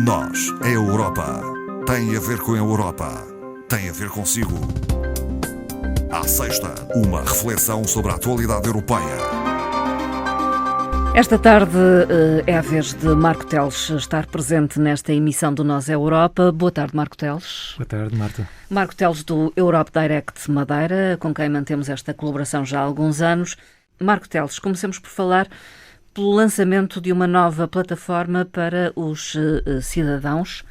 Nós, a Europa, tem a ver com a Europa, tem a ver consigo. À sexta, uma reflexão sobre a atualidade europeia. Esta tarde é a vez de Marco Teles estar presente nesta emissão do Nós é Europa. Boa tarde, Marco Teles. Boa tarde, Marta. Marco Teles do Europe Direct Madeira, com quem mantemos esta colaboração já há alguns anos. Marco Teles, comecemos por falar pelo lançamento de uma nova plataforma para os cidadãos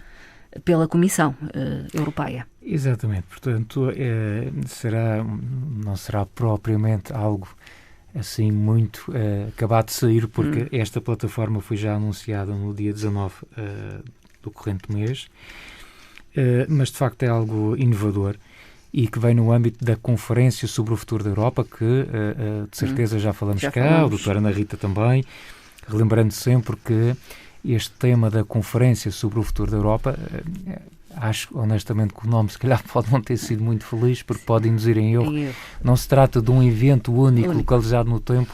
pela Comissão Europeia. Exatamente, portanto, não será propriamente algo assim muito acabado de sair, porque esta plataforma foi já anunciada no dia 19 do corrente mês, mas de facto é algo inovador e que vem no âmbito da Conferência sobre o Futuro da Europa, que de certeza já falamos cá, a doutora Ana Rita também, relembrando sempre que este tema da Conferência sobre o Futuro da Europa, acho honestamente que o nome se calhar pode não ter sido muito feliz, porque pode induzir em erro. Não se trata de um evento único localizado no tempo,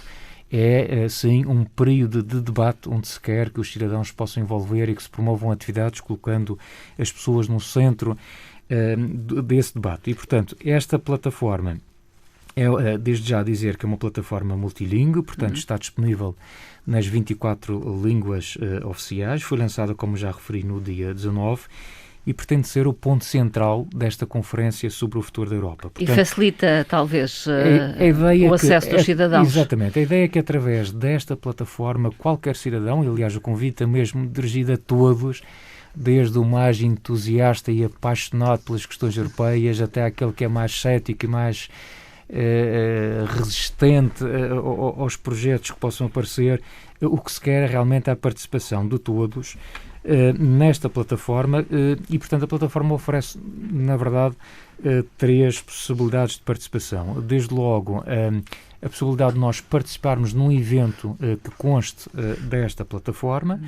é sim um período de debate onde se quer que os cidadãos possam envolver e que se promovam atividades colocando as pessoas no centro desse debate. E, portanto, esta plataforma é, desde já dizer que é uma plataforma multilingüe, portanto está disponível nas 24 línguas oficiais, foi lançada, como já referi, no dia 19 e pretende ser o ponto central desta Conferência sobre o Futuro da Europa. Portanto, e facilita, talvez, o acesso dos cidadãos. Exatamente. A ideia é que, através desta plataforma, qualquer cidadão, e aliás o convite é mesmo dirigido a todos, desde o mais entusiasta e apaixonado pelas questões europeias até aquele que é mais cético e mais resistente aos projetos que possam aparecer. O que se quer é realmente a participação de todos nesta plataforma e, portanto, a plataforma oferece, na verdade, três possibilidades de participação. Desde logo, a possibilidade de nós participarmos num evento que conste desta plataforma,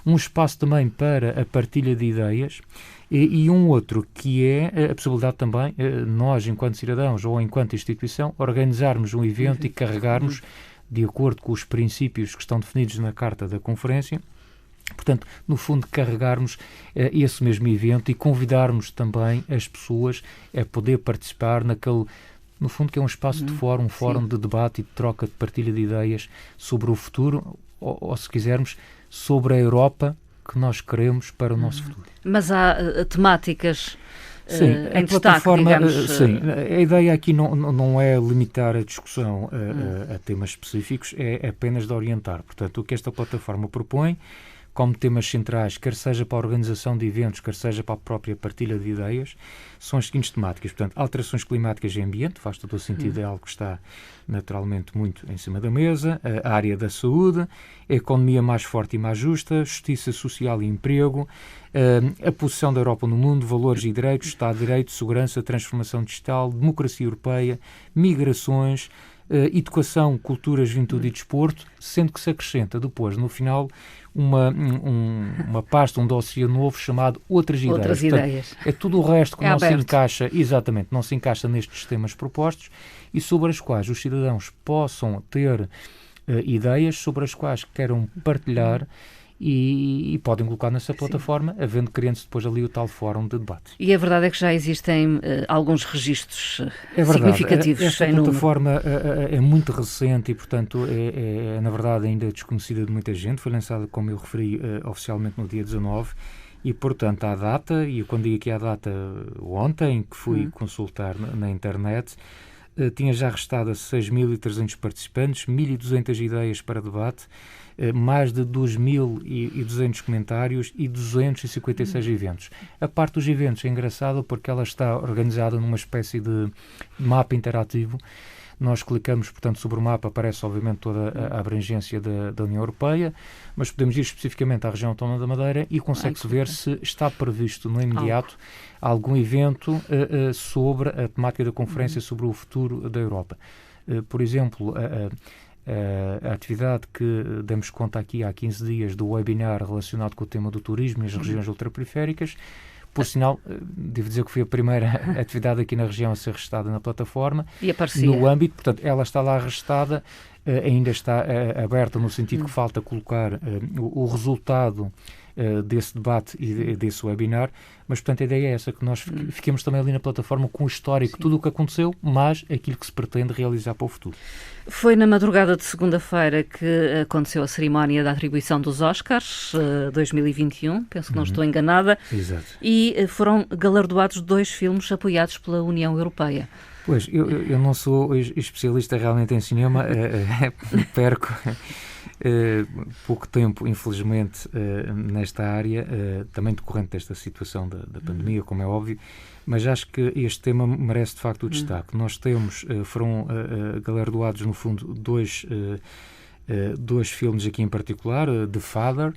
um espaço também para a partilha de ideias e um outro que é a possibilidade também, nós, enquanto cidadãos ou enquanto instituição, organizarmos um evento e carregarmos, de acordo com os princípios que estão definidos na Carta da Conferência, portanto, no fundo, carregarmos esse mesmo evento e convidarmos também as pessoas a poder participar naquele, no fundo, que é um espaço de fórum, um fórum de debate e de troca, de partilha de ideias sobre o futuro, ou se quisermos, sobre a Europa que nós queremos para o nosso futuro. Mas há temáticas em destaque, digamos... Sim, a ideia aqui não é limitar a discussão a temas específicos, é apenas de orientar. Portanto, o que esta plataforma propõe como temas centrais, quer seja para a organização de eventos, quer seja para a própria partilha de ideias, são as seguintes temáticas. Portanto, alterações climáticas e ambiente, faz todo o sentido, é algo que está naturalmente muito em cima da mesa, a área da saúde, a economia mais forte e mais justa, justiça social e emprego, a posição da Europa no mundo, valores e direitos, Estado de Direito, segurança, transformação digital, democracia europeia, migrações, educação, cultura, juventude e desporto, sendo que se acrescenta depois, no final, uma pasta, um dossiê novo chamado Outras Ideias. Portanto, é tudo o resto que não se encaixa, exatamente, não se encaixa nestes temas propostos e sobre as quais os cidadãos possam ter ideias sobre as quais queiram partilhar e podem colocar nessa plataforma, criando-se depois ali o tal fórum de debate. E a verdade é que já existem alguns registros significativos. Esta plataforma é muito recente e, portanto, é na verdade ainda desconhecida de muita gente. Foi lançada, como eu referi, oficialmente no dia 19 e, portanto, à data, e quando digo aqui à data, ontem, que fui consultar na internet, tinha já restado 6.300 participantes, 1.200 ideias para debate, mais de 2.200 comentários e 256 eventos. A parte dos eventos é engraçada porque ela está organizada numa espécie de mapa interativo. Nós clicamos, portanto, sobre o mapa, aparece obviamente toda a abrangência da União Europeia, mas podemos ir especificamente à região autónoma da Madeira e consegue-se ver se está previsto no imediato algum evento sobre a temática da Conferência sobre o Futuro da Europa. Por exemplo, a atividade que demos conta aqui há 15 dias do webinar relacionado com o tema do turismo e as regiões ultraperiféricas, por sinal, devo dizer que foi a primeira atividade aqui na região a ser registada na plataforma. E aparecia. No âmbito, portanto, ela está lá registada ainda está aberta, no sentido que falta colocar o resultado desse debate e desse webinar, mas, portanto, a ideia é essa, que nós fiquemos também ali na plataforma com o histórico, tudo o que aconteceu, mas aquilo que se pretende realizar para o futuro. Foi na madrugada de segunda-feira que aconteceu a cerimónia da atribuição dos Oscars 2021, penso que não estou enganada. Exato. E foram galardoados 2 filmes apoiados pela União Europeia. Pois, eu não sou especialista realmente em cinema, perco pouco tempo, infelizmente, nesta área, também decorrente desta situação da pandemia, como é óbvio, mas acho que este tema merece de facto o destaque. Nós temos, foram galardoados no fundo dois filmes aqui em particular, The Father,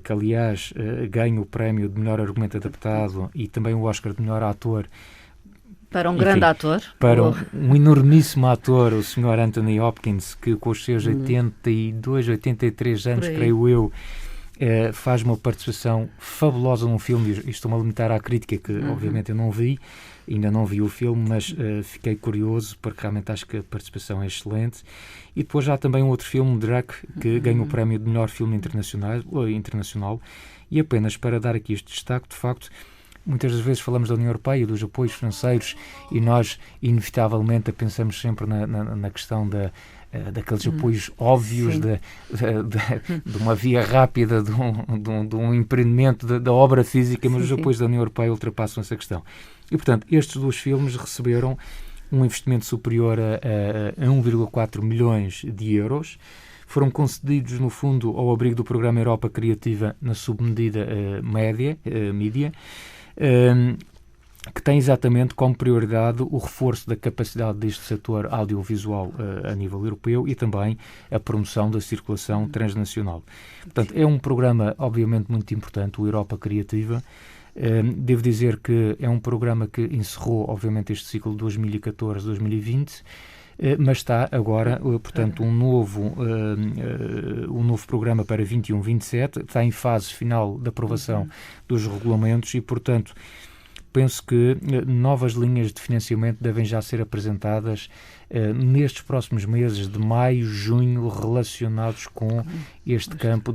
que aliás ganha o prémio de melhor argumento adaptado e também o Oscar de melhor ator. Para um grande ator. Para um enormíssimo ator, o Sr. Anthony Hopkins, que com os seus 82, 83 anos, creio eu, faz uma participação fabulosa num filme, e estou-me a limitar à crítica, que obviamente eu não vi, ainda não vi o filme, mas fiquei curioso, porque realmente acho que a participação é excelente. E depois há também um outro filme, Druck, que ganha o prémio de melhor filme internacional, e apenas para dar aqui este destaque, de facto, muitas das vezes falamos da União Europeia e dos apoios financeiros e nós, inevitavelmente, pensamos sempre na questão daqueles apoios óbvios de uma via rápida, de um empreendimento da obra física, mas os apoios da União Europeia ultrapassam essa questão. E, portanto, estes 2 filmes receberam um investimento superior a 1,4 milhões de euros. Foram concedidos, no fundo, ao abrigo do Programa Europa Criativa na submedida mídia, que tem exatamente como prioridade o reforço da capacidade deste setor audiovisual a nível europeu e também a promoção da circulação transnacional. Portanto, é um programa obviamente muito importante, o Europa Criativa. Devo dizer que é um programa que encerrou obviamente este ciclo de 2014-2020, mas está agora, portanto, um novo programa para 21-27, está em fase final de aprovação dos regulamentos e, portanto, penso que novas linhas de financiamento devem já ser apresentadas nestes próximos meses de maio, junho, relacionados com este campo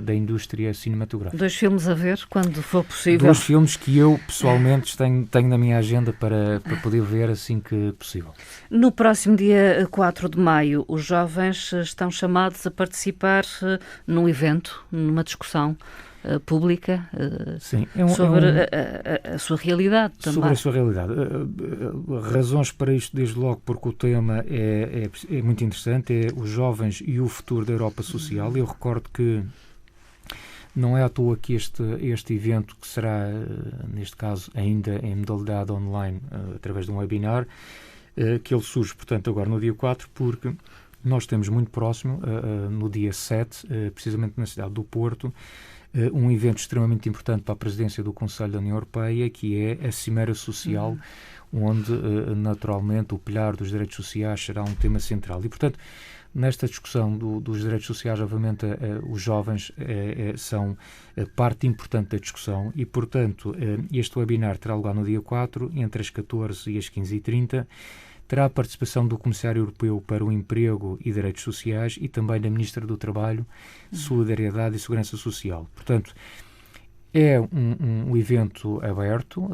da indústria cinematográfica. 2 filmes a ver, quando for possível. 2 filmes que eu, pessoalmente, tenho na minha agenda para poder ver assim que possível. No próximo dia 4 de maio, os jovens estão chamados a participar num evento, numa discussão pública sobre a sua realidade também. Sobre a sua realidade. Razões para isto, desde logo, porque o tema é muito interessante, é os jovens e o futuro da Europa social. Eu recordo que não é à toa que este evento, que será, neste caso, ainda em modalidade online, através de um webinar, que ele surge, portanto, agora no dia 4, porque nós temos muito próximo, no dia 7, precisamente na cidade do Porto, um evento extremamente importante para a presidência do Conselho da União Europeia, que é a Cimeira Social, onde, naturalmente, o pilar dos direitos sociais será um tema central. E, portanto, nesta discussão dos direitos sociais, obviamente, os jovens são parte importante da discussão e, portanto, este webinar terá lugar no dia 4, entre as 14 e as 15h30, terá a participação do Comissário Europeu para o Emprego e Direitos Sociais e também da Ministra do Trabalho, Solidariedade e Segurança Social. Portanto, é um evento aberto,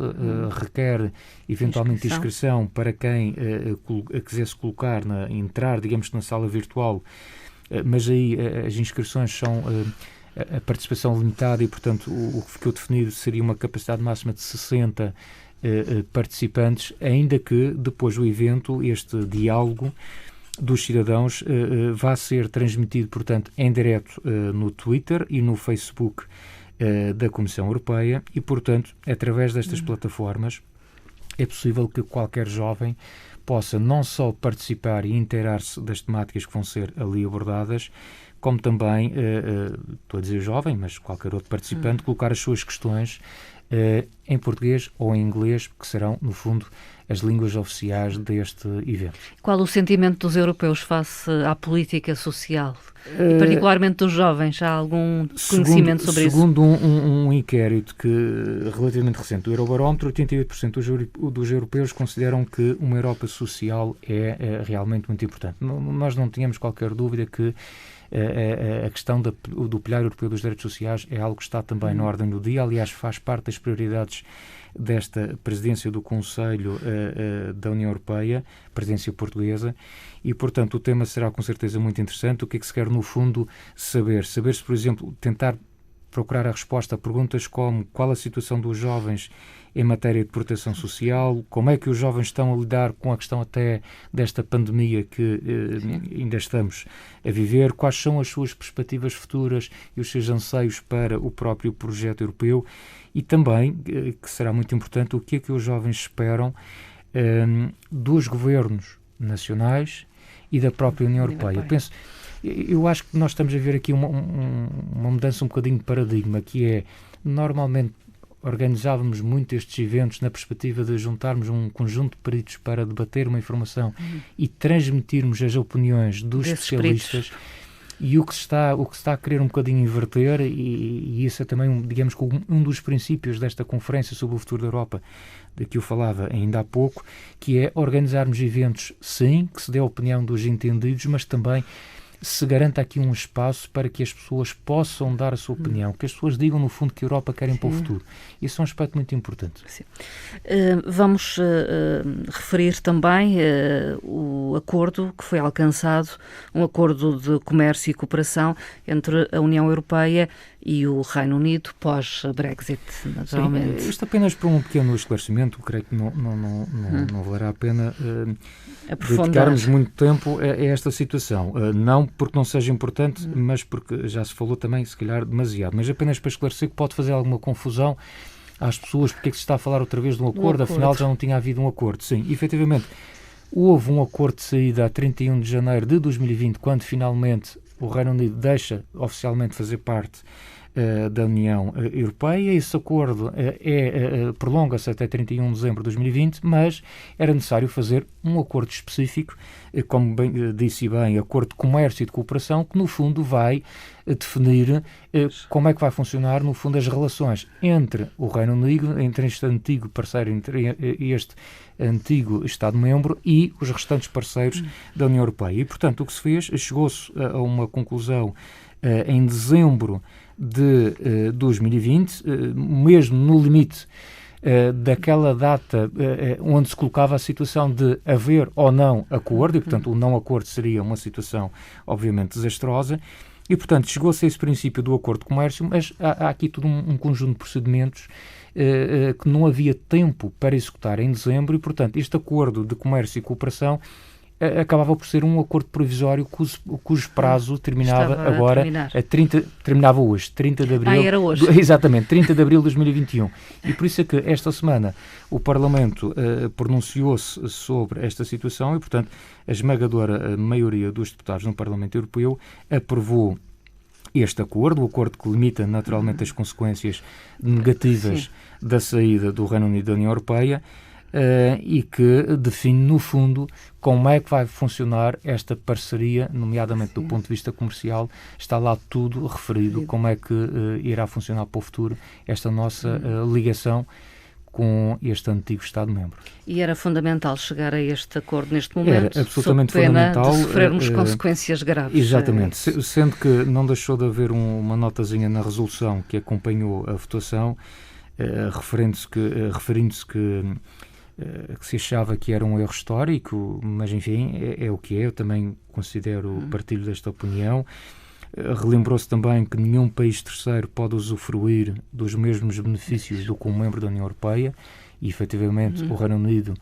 requer eventualmente inscrição para quem quisesse entrar, digamos, na sala virtual, mas aí as inscrições são a participação limitada e, portanto, o que ficou definido seria uma capacidade máxima de 60 participantes, ainda que depois do evento, este diálogo dos cidadãos vai ser transmitido, portanto, em direto no Twitter e no Facebook da Comissão Europeia e, portanto, através destas plataformas é possível que qualquer jovem possa não só participar e inteirar-se das temáticas que vão ser ali abordadas, como também, estou a dizer jovem, mas qualquer outro participante, colocar as suas questões em português ou em inglês, que serão, no fundo, as línguas oficiais deste evento. Qual o sentimento dos europeus face à política social? E particularmente dos jovens? Há algum conhecimento sobre isso? Segundo um inquérito relativamente recente do Eurobarómetro, 88% dos europeus consideram que uma Europa social é realmente muito importante. Nós não tínhamos qualquer dúvida que a questão do Pilar Europeu dos Direitos Sociais é algo que está também na ordem do dia. Aliás, faz parte das prioridades desta presidência do Conselho da União Europeia, presidência portuguesa, e, portanto, o tema será com certeza muito interessante. O que é que se quer, no fundo, saber? Saber-se, por exemplo, tentar procurar a resposta a perguntas como qual a situação dos jovens em matéria de proteção social, como é que os jovens estão a lidar com a questão até desta pandemia que ainda estamos a viver, quais são as suas perspectivas futuras e os seus anseios para o próprio projeto europeu, e também, que será muito importante, o que é que os jovens esperam dos governos nacionais e da própria União Europeia. Eu acho que nós estamos a ver aqui uma mudança um bocadinho de paradigma, que é, normalmente, organizávamos muito estes eventos na perspectiva de juntarmos um conjunto de peritos para debater uma informação e transmitirmos as opiniões dos especialistas. Peritos. E o que se está a querer um bocadinho inverter, e isso é também, digamos, um dos princípios desta conferência sobre o futuro da Europa, de que eu falava ainda há pouco, que é organizarmos eventos, sim, que se dê a opinião dos entendidos, mas também se garanta aqui um espaço para que as pessoas possam dar a sua opinião, que as pessoas digam, no fundo, que a Europa querem para o futuro. Isso é um aspecto muito importante. Vamos referir também o acordo que foi alcançado, um acordo de comércio e cooperação entre a União Europeia e o Reino Unido pós-Brexit, naturalmente. Sim, isto apenas para um pequeno esclarecimento, creio que não valerá a pena dedicarmos muito tempo a esta situação. Não porque não seja importante, mas porque já se falou também, se calhar, demasiado. Mas apenas para esclarecer que pode fazer alguma confusão às pessoas, porque é que se está a falar outra vez de um acordo, afinal já não tinha havido um acordo. Sim, efetivamente, houve um acordo de saída a 31 de janeiro de 2020, quando finalmente o Reino Unido deixa oficialmente fazer parte da União Europeia. Esse acordo prolonga-se até 31 de dezembro de 2020, mas era necessário fazer um acordo específico, como disse bem, acordo de comércio e de cooperação, que no fundo vai definir como é que vai funcionar, no fundo, as relações entre o Reino Unido, entre este antigo parceiro, entre este antigo Estado-membro e os restantes parceiros da União Europeia. E, portanto, o que se fez, chegou-se a uma conclusão em dezembro de 2020, mesmo no limite daquela data onde se colocava a situação de haver ou não acordo, e, portanto, o não acordo seria uma situação, obviamente, desastrosa, e, portanto, chegou-se a esse princípio do acordo de comércio, mas há aqui todo um conjunto de procedimentos que não havia tempo para executar em dezembro, e, portanto, este acordo de comércio e cooperação acabava por ser um acordo provisório cujo prazo terminava agora, terminava hoje, 30 de abril. Era hoje. Exatamente, 30 de abril de 2021. E por isso é que esta semana o Parlamento pronunciou-se sobre esta situação e, portanto, a esmagadora maioria dos deputados no Parlamento Europeu aprovou este acordo, o acordo que limita naturalmente as consequências negativas da saída do Reino Unido da União Europeia, e que define, no fundo, como é que vai funcionar esta parceria, nomeadamente do ponto de vista comercial. Está lá tudo referido, como é que irá funcionar para o futuro esta nossa ligação com este antigo Estado-membro. E era fundamental chegar a este acordo neste momento, era absolutamente sob pena fundamental, de sofrermos consequências graves. Exatamente, sendo que não deixou de haver uma notazinha na resolução que acompanhou a votação, referindo-se que se achava que era um erro histórico, mas enfim, é o que é. Eu também partilho desta opinião. Relembrou-se também que nenhum país terceiro pode usufruir dos mesmos benefícios do que um membro da União Europeia, e efetivamente o Reino Unido,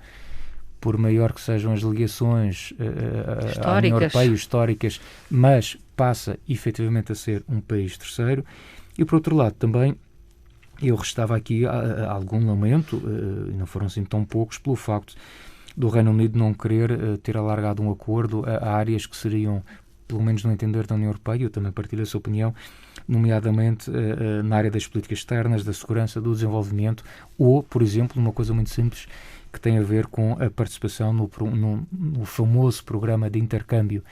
por maior que sejam as ligações à União Europeia históricas, mas passa efetivamente a ser um país terceiro. E por outro lado também eu restava aqui algum lamento, e não foram assim tão poucos, pelo facto do Reino Unido não querer ter alargado um acordo a áreas que seriam pelo menos no entender da União Europeia, eu também partilho essa opinião, nomeadamente na área das políticas externas, da segurança, do desenvolvimento, ou, por exemplo, uma coisa muito simples que tem a ver com a participação no famoso programa de intercâmbio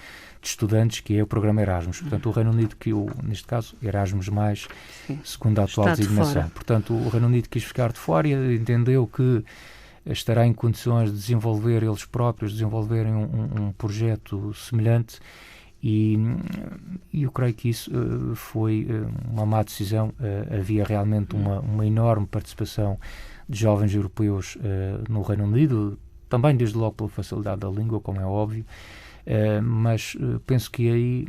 de estudantes, que é o programa Erasmus. Portanto, o Reino Unido, neste caso, Erasmus+, segundo a atual designação. Portanto, o Reino Unido quis ficar de fora e entendeu que estará em condições de desenvolver eles próprios, desenvolverem um projeto semelhante, e eu creio que isso foi uma má decisão. Havia realmente uma enorme participação de jovens europeus no Reino Unido, também desde logo pela facilidade da língua, como é óbvio, mas penso que aí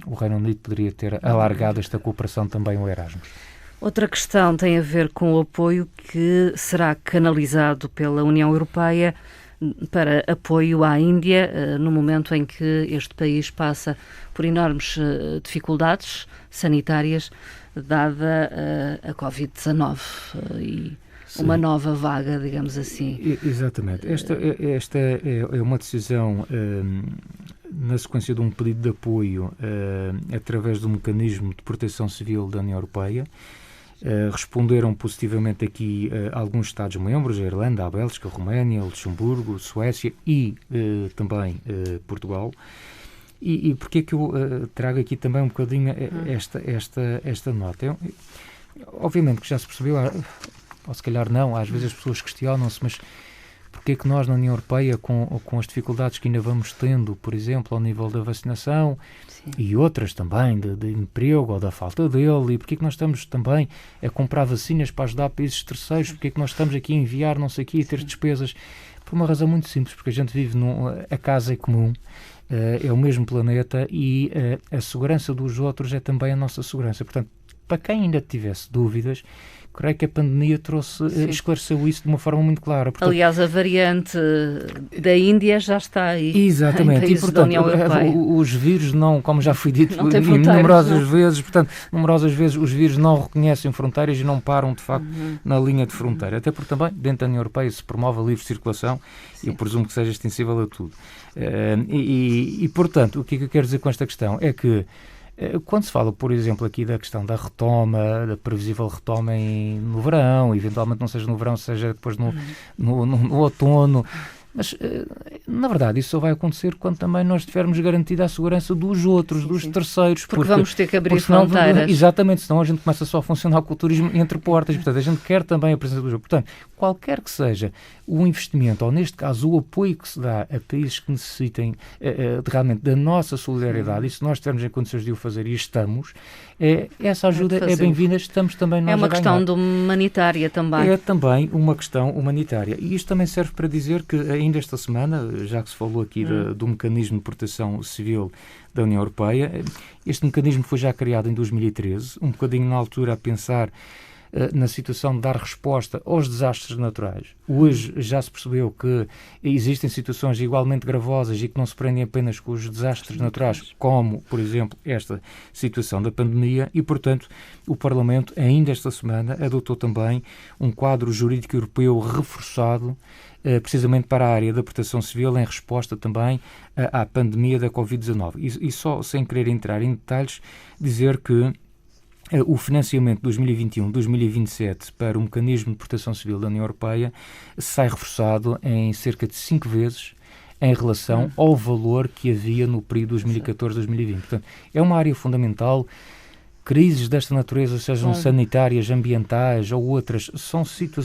o Reino Unido poderia ter alargado esta cooperação também ao Erasmus. Outra questão tem a ver com o apoio que será canalizado pela União Europeia para apoio à Índia, no momento em que este país passa por enormes dificuldades sanitárias, dada a Covid-19 e uma nova vaga, digamos assim. Exatamente. Esta é uma decisão na sequência de um pedido de apoio através do mecanismo de proteção civil da União Europeia. Responderam positivamente aqui alguns Estados-membros, a Irlanda, a Bélgica, a Roménia, Luxemburgo, Suécia e também Portugal. E porquê é que eu trago aqui também um bocadinho esta nota? Obviamente que já se percebeu, ou se calhar não, às vezes as pessoas questionam-se, mas porquê é que nós na União Europeia, com as dificuldades que ainda vamos tendo, por exemplo, ao nível da vacinação, sim, e outras também, de emprego ou da falta dele, e porquê é que nós estamos também a comprar vacinas para ajudar países terceiros, porquê é que nós estamos aqui a enviar não sei o quê e ter despesas? Por uma razão muito simples, porque a gente vive a casa é comum, é o mesmo planeta, e a segurança dos outros é também a nossa segurança. Portanto, para quem ainda tivesse dúvidas, creio que a pandemia esclareceu isso de uma forma muito clara. Portanto, aliás, a variante da Índia já está aí. Exatamente. E, portanto, os vírus não, como já foi dito numerosas vezes, os vírus não reconhecem fronteiras e não param, de facto, na linha de fronteira. Até porque também, dentro da União Europeia, se promove a livre circulação, e eu presumo que seja extensível a tudo. Portanto, o que é que eu quero dizer com esta questão? É que quando se fala, por exemplo, aqui da questão da retoma, da previsível retoma no verão, eventualmente não seja no verão, seja depois no outono, mas, na verdade, isso só vai acontecer quando também nós tivermos garantida a segurança dos outros, dos terceiros. Porque vamos ter que abrir fronteiras. Exatamente, senão a gente começa só a funcionar com o turismo entre portas. Portanto, a gente quer também a presença dos outros. Portanto, qualquer que seja o investimento, ou neste caso o apoio que se dá a países que necessitem realmente da nossa solidariedade, e se nós estivermos em condições de o fazer, e estamos, essa ajuda é bem-vinda, estamos também nós a ganhar. É uma questão humanitária também. É também uma questão humanitária. E isto também serve para dizer que ainda esta semana, já que se falou aqui do mecanismo de proteção civil da União Europeia, este mecanismo foi já criado em 2013, um bocadinho na altura a pensar na situação de dar resposta aos desastres naturais. Hoje já se percebeu que existem situações igualmente gravosas e que não se prendem apenas com os desastres naturais, como, por exemplo, esta situação da pandemia, e, portanto, o Parlamento, ainda esta semana, adotou também um quadro jurídico europeu reforçado precisamente para a área da proteção civil, em resposta também à pandemia da Covid-19. E só, sem querer entrar em detalhes, dizer que o financiamento de 2021-2027 para o mecanismo de proteção civil da União Europeia sai reforçado em cerca de 5 vezes em relação ao valor que havia no período 2014-2020. Portanto, é uma área fundamental. Crises desta natureza, sejam sanitárias, ambientais ou outras,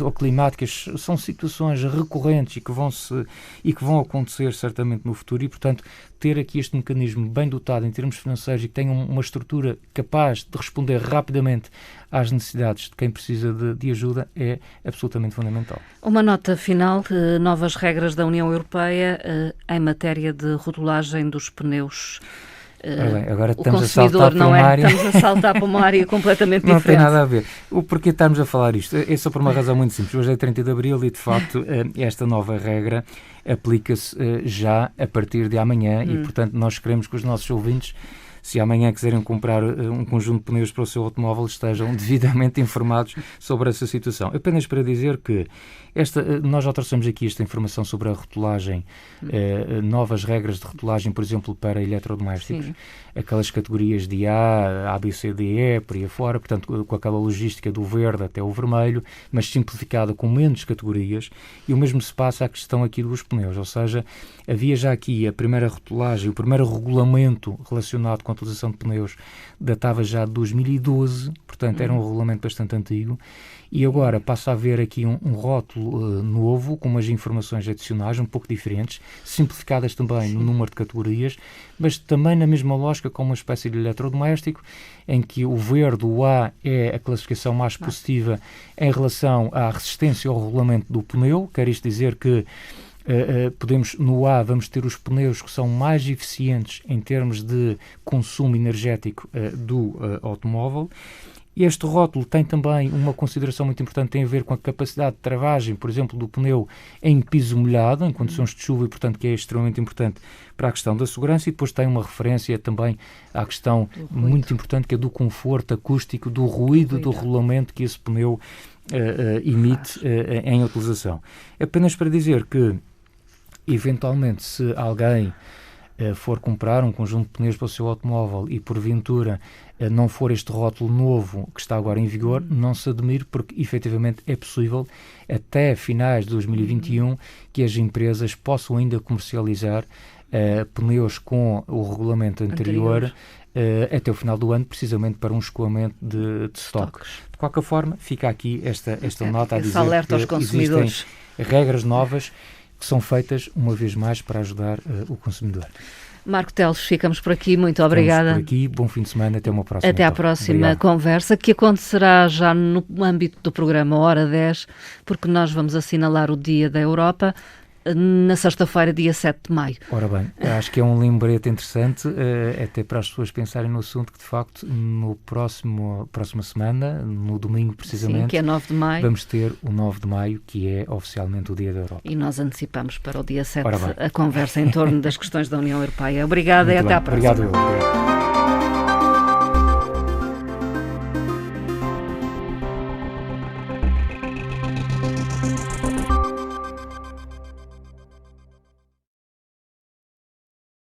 ou climáticas, são situações recorrentes e que vão acontecer certamente no futuro, e, portanto, ter aqui este mecanismo bem dotado em termos financeiros e que tenha uma estrutura capaz de responder rapidamente às necessidades de quem precisa de ajuda é absolutamente fundamental. Uma nota final, novas regras da União Europeia em matéria de rotulagem dos pneus. Bem, agora o consumidor não é? Estamos a saltar para uma área completamente diferente. Não tem nada a ver. O porquê estarmos a falar isto? É só por uma razão muito simples. Hoje é 30 de Abril e, de facto, esta nova regra aplica-se já a partir de amanhã e, portanto, nós queremos que os nossos ouvintes se amanhã quiserem comprar um conjunto de pneus para o seu automóvel, estejam devidamente informados sobre essa situação. Apenas para dizer que nós já trouxemos aqui esta informação sobre a rotulagem, novas regras de rotulagem, por exemplo, para eletrodomésticos, sim, aquelas categorias de A, B, C, D, E, por aí afora, portanto, com aquela logística do verde até o vermelho, mas simplificada com menos categorias, e o mesmo se passa à questão aqui dos pneus, ou seja, havia já aqui a primeira rotulagem, o primeiro regulamento relacionado com a utilização de pneus datava já de 2012, portanto era um regulamento bastante antigo, e agora passa a haver aqui um rótulo novo, com umas informações adicionais um pouco diferentes, simplificadas também, sim, no número de categorias, mas também na mesma lógica como uma espécie de eletrodoméstico, em que o verde, o A, é a classificação mais positiva em relação à resistência ao regulamento do pneu, quer isto dizer que no A vamos ter os pneus que são mais eficientes em termos de consumo energético do automóvel. Este rótulo tem também uma consideração muito importante, tem a ver com a capacidade de travagem, por exemplo, do pneu em piso molhado, em condições de chuva, e portanto que é extremamente importante para a questão da segurança, e depois tem uma referência também à questão muito importante, que é do conforto acústico, do ruído do rolamento que esse pneu emite em utilização. Apenas para dizer que, eventualmente, se alguém for comprar um conjunto de pneus para o seu automóvel e porventura não for este rótulo novo que está agora em vigor, não se admire, porque efetivamente é possível até finais de 2021 que as empresas possam ainda comercializar pneus com o regulamento anterior. Até o final do ano, precisamente para um escoamento de estoques. De qualquer forma, fica aqui esta nota a dizer alerta aos consumidores. Existem regras novas que são feitas, uma vez mais, para ajudar o consumidor. Marco Teles, ficamos por aqui. Muito obrigada. Ficamos por aqui. Bom fim de semana. Até uma próxima. Até à próxima conversa, que acontecerá já no âmbito do programa Hora 10, porque nós vamos assinalar o Dia da Europa na sexta-feira, dia 7 de maio. Ora bem, acho que é um lembrete interessante, até para as pessoas pensarem no assunto, que de facto no próxima semana, no domingo precisamente, sim, que é 9 de maio, vamos ter o 9 de maio, que é oficialmente o Dia da Europa. E nós antecipamos para o dia 7 a conversa em torno das questões da União Europeia. Obrigada e até à próxima. Obrigado.